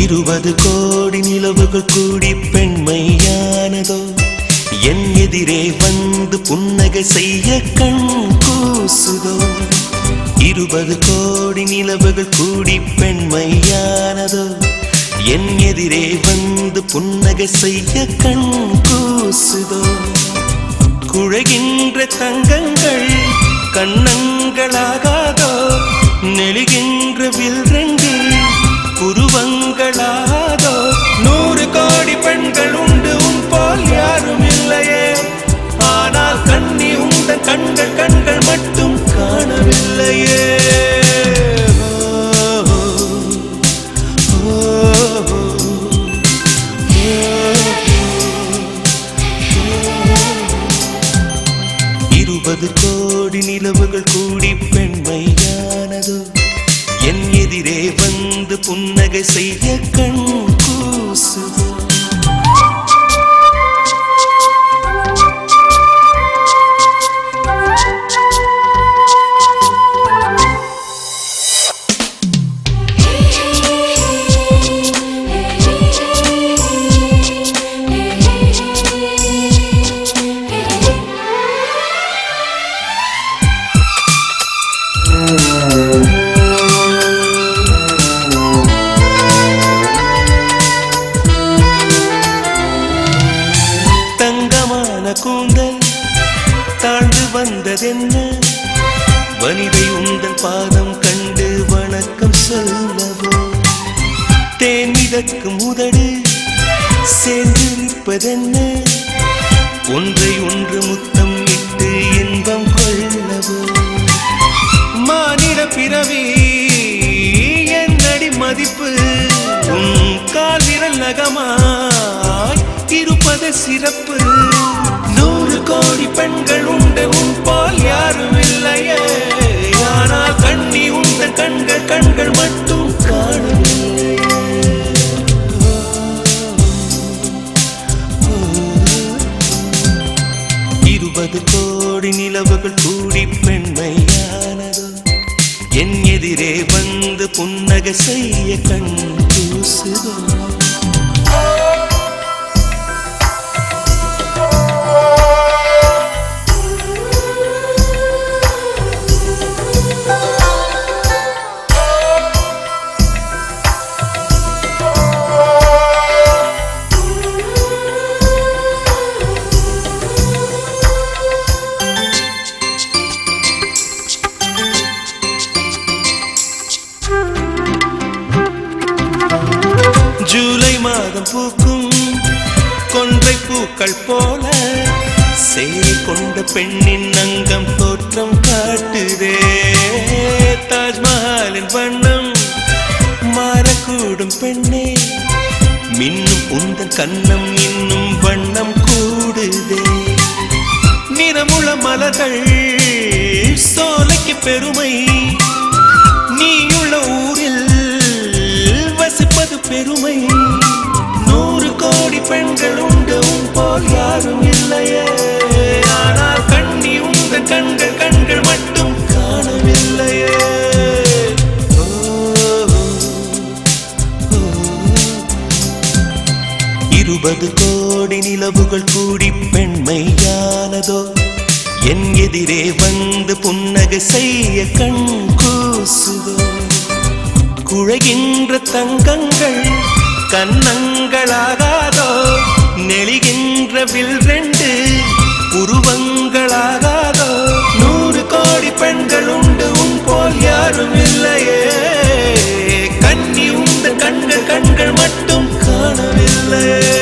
20 கோடி நிலவுகள் கூடி பெண்மையானதோ என் எதிரே வந்து புன்னகை செய்ய கண் கூசுதோ 20 கோடி நிலவுகள் கூடி பெண்மையானதோ என் எதிரே வந்து புன்னகை செய்ய கண் கூசுதோ குழைகின்ற தங்கங்கள் கண்ணங்களாகாதோ நெளிகின்ற வில்ரெண்டு புருவங்களாதோ 100 கோடி பெண்கள் உண்டு உன் போல் யாரும் இல்லையே ஆனால் கண்ணி உந்த கண்கள் கண்கள் மட்டும் காணவில்லையே கோடி நிலவுகள் கூடி பெண்மையானதோ என் எதிரே வந்து புன்னகை செய்ய கண் கூசுதோ கூந்தல் தாழ்ந்து வந்ததென்ன வனிதை உந்தன் பாதம் கண்டு வணக்கம் சொல்லவோ தேன் மிதக்கும் உதடு சேர்ந்து நிற்பதென்ன ஒன்றை ஒன்று முத்தம் இட்டு இன்பம் கொள்ளவோ மானிட பிறவி என்னடி மதிப்பு உன் கால் விரல் நகமாய் இருப்பது சிறப்பு 100 கோடி பெண்கள் உண்டு உன் போல் யாரும் இல்லையே ஆனால் கண்ணி உந்த கண்கள் கண்கள் மட்டும் காணவில்லையே 20 கோடி நிலவுகள் கூடி பெண்மையானதோ என் எதிரே வந்து புன்னகை செய்ய கண் கூசுதோ ஜூலை மாதம் பூக்கும் கொன்றை பூக்கள் போல சேரி கொண்ட பெண்ணின் அங்கம் தோற்றம் காட்டுதே தாஜ்மஹாலின் வண்ணம் மாறக்கூடும் பெண்ணே மின்னும் உந்தன் கண்ணம் இன்னும் வண்ணம் கூடுதே நிறமுள்ள மலர்கள் சோலைக்கு பெருமை நீயுள்ள ஊரில் வசிப்பது பெருமை 100 கோடி பெண்கள் உண்டு உன் போல் யாரும் இல்லையே ஆனால் கண்ணி உந்த கண்கள் கண்கள் மட்டும் காணவில்லையே 20 கோடி நிலவுகள் கூடி பெண்மையானதோ என் எதிரே வந்து புன்னகை செய்ய கண் கூசுதோ குழைகின்ற தங்கங்கள் கண்ணங்களாகாதோ நெளிகின்ற வில்ரெண்டு உருவங்களாகாதோ 100 கோடி பெண்கள் உண்டு உன் போல் யாரும் இல்லையே கண்ணி உந்த கண்கள் கண்கள் மட்டும் காணவில்லையே